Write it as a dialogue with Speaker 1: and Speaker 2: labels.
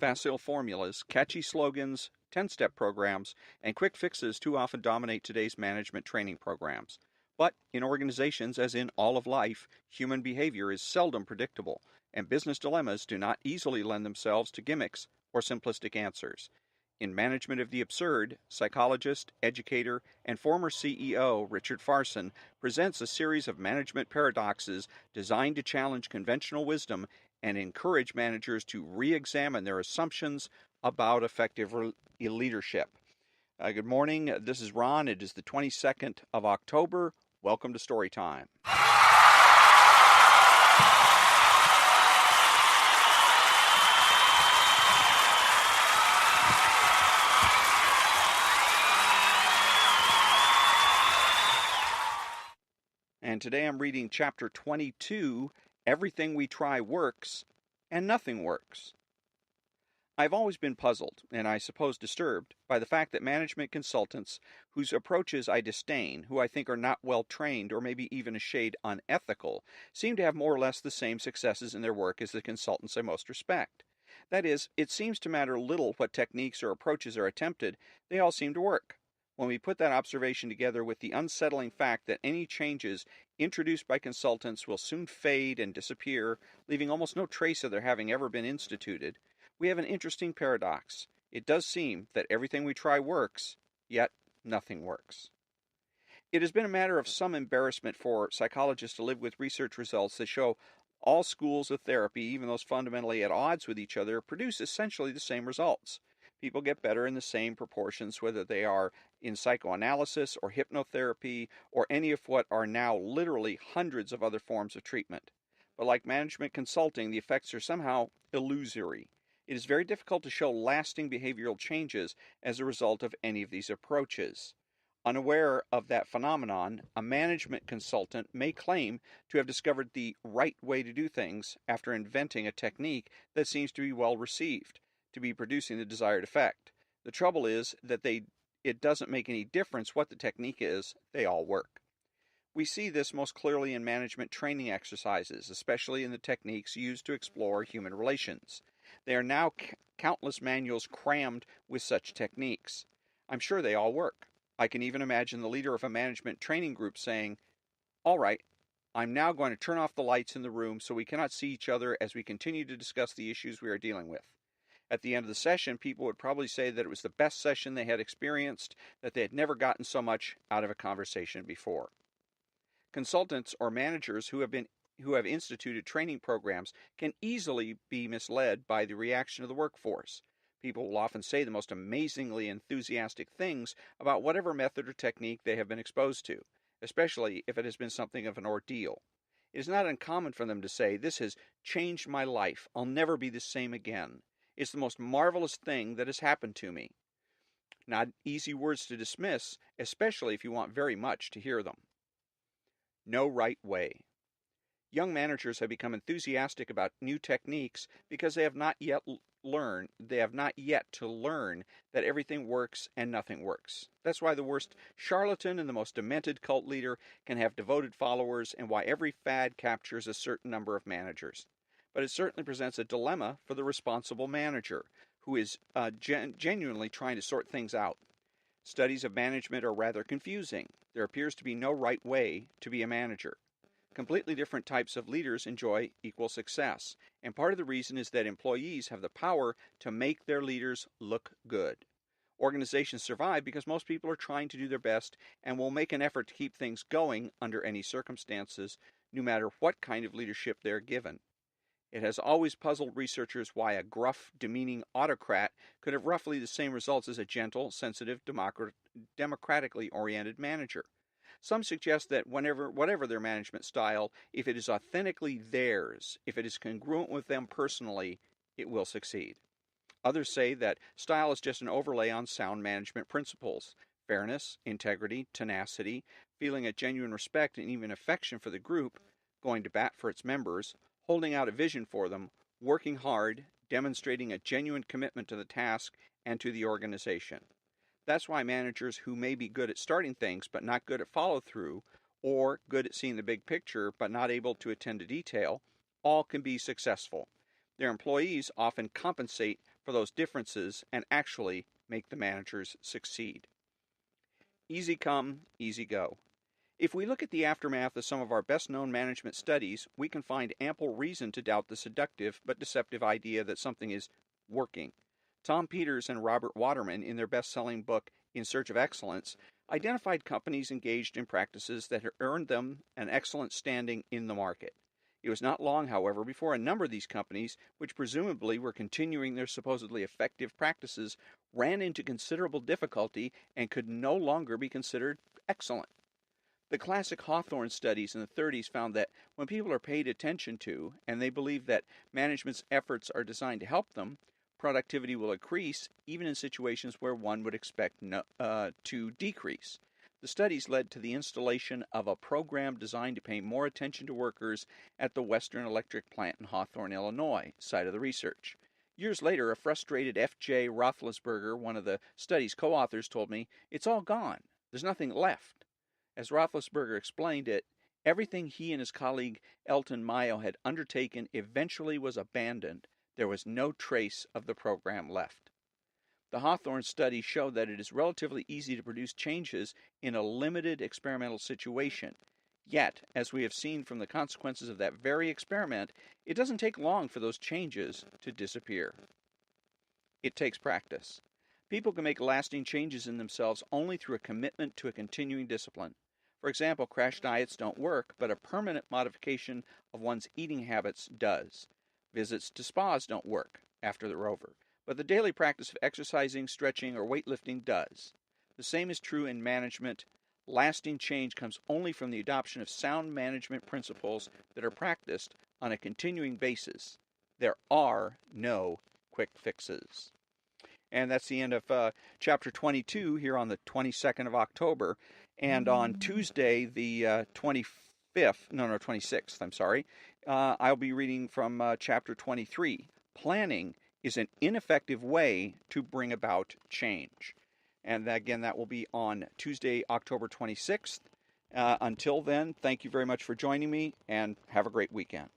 Speaker 1: Facile formulas, catchy slogans, 10-step programs, and quick fixes too often dominate today's management training programs. But in organizations, as in all of life, human behavior is seldom predictable, and business dilemmas do not easily lend themselves to gimmicks or simplistic answers. In Management of the Absurd, psychologist, educator, and former CEO Richard Farson presents a series of management paradoxes designed to challenge conventional wisdom and encourage managers to re-examine their assumptions about effective leadership. Good morning. This is Ron. It is the 22nd of October. Welcome to Storytime. And today I'm reading chapter 22, Everything We Try Works, and Nothing Works. I've always been puzzled, and I suppose disturbed, by the fact that management consultants whose approaches I disdain, who I think are not well trained or maybe even a shade unethical, seem to have more or less the same successes in their work as the consultants I most respect. That is, it seems to matter little what techniques or approaches are attempted, they all seem to work. When we put that observation together with the unsettling fact that any changes introduced by consultants will soon fade and disappear, leaving almost no trace of their having ever been instituted, we have an interesting paradox. It does seem that everything we try works, yet nothing works. It has been a matter of some embarrassment for psychologists to live with research results that show all schools of therapy, even those fundamentally at odds with each other, produce essentially the same results. People get better in the same proportions, whether they are in psychoanalysis or hypnotherapy or any of what are now literally hundreds of other forms of treatment. But like management consulting, the effects are somehow illusory. It is very difficult to show lasting behavioral changes as a result of any of these approaches. Unaware of that phenomenon, a management consultant may claim to have discovered the right way to do things after inventing a technique that seems to be well received, to be producing the desired effect. The trouble is that it doesn't make any difference what the technique is, they all work. We see this most clearly in management training exercises, especially in the techniques used to explore human relations. There are now countless manuals crammed with such techniques. I'm sure they all work. I can even imagine the leader of a management training group saying, "All right, I'm now going to turn off the lights in the room so we cannot see each other as we continue to discuss the issues we are dealing with." At the end of the session, people would probably say that it was the best session they had experienced, that they had never gotten so much out of a conversation before. Consultants or managers who have instituted training programs can easily be misled by the reaction of the workforce. People will often say the most amazingly enthusiastic things about whatever method or technique they have been exposed to, especially if it has been something of an ordeal. It is not uncommon for them to say, "This has changed my life. I'll never be the same again. It's the most marvelous thing that has happened to me." Not easy words to dismiss, especially if you want very much to hear them. No right way. Young managers have become enthusiastic about new techniques because they have not yet to learn that everything works and nothing works. That's why the worst charlatan and the most demented cult leader can have devoted followers, and why every fad captures a certain number of managers. But it certainly presents a dilemma for the responsible manager, who is genuinely trying to sort things out. Studies of management are rather confusing. There appears to be no right way to be a manager. Completely different types of leaders enjoy equal success, and part of the reason is that employees have the power to make their leaders look good. Organizations survive because most people are trying to do their best and will make an effort to keep things going under any circumstances, no matter what kind of leadership they are given. It has always puzzled researchers why a gruff, demeaning autocrat could have roughly the same results as a gentle, sensitive, democratically oriented manager. Some suggest that whatever their management style, if it is authentically theirs, if it is congruent with them personally, it will succeed. Others say that style is just an overlay on sound management principles: fairness, integrity, tenacity, feeling a genuine respect and even affection for the group, going to bat for its members, holding out a vision for them, working hard, demonstrating a genuine commitment to the task and to the organization. That's why managers who may be good at starting things but not good at follow-through, or good at seeing the big picture but not able to attend to detail, all can be successful. Their employees often compensate for those differences and actually make the managers succeed. Easy come, easy go. If we look at the aftermath of some of our best known management studies, we can find ample reason to doubt the seductive but deceptive idea that something is working. Tom Peters and Robert Waterman, in their best selling book In Search of Excellence, identified companies engaged in practices that had earned them an excellent standing in the market. It was not long, however, before a number of these companies, which presumably were continuing their supposedly effective practices, ran into considerable difficulty and could no longer be considered excellent. The classic Hawthorne studies in the 30s found that when people are paid attention to and they believe that management's efforts are designed to help them, productivity will increase even in situations where one would expect to decrease. The studies led to the installation of a program designed to pay more attention to workers at the Western Electric plant in Hawthorne, Illinois, site of the research. Years later, a frustrated F.J. Roethlisberger, one of the study's co-authors, told me, "It's all gone. There's nothing left." As Roethlisberger explained it, everything he and his colleague Elton Mayo had undertaken eventually was abandoned. There was no trace of the program left. The Hawthorne study showed that it is relatively easy to produce changes in a limited experimental situation. Yet, as we have seen from the consequences of that very experiment, it doesn't take long for those changes to disappear. It takes practice. People can make lasting changes in themselves only through a commitment to a continuing discipline. For example, crash diets don't work, but a permanent modification of one's eating habits does. Visits to spas don't work after they're over, but the daily practice of exercising, stretching, or weightlifting does. The same is true in management. Lasting change comes only from the adoption of sound management principles that are practiced on a continuing basis. There are no quick fixes. And that's the end of chapter 22 here on the 22nd of October. And on Tuesday, the 26th, I'll be reading from chapter 23. Planning is an ineffective way to bring about change. And again, that will be on Tuesday, October 26th. Until then, thank you very much for joining me, and have a great weekend.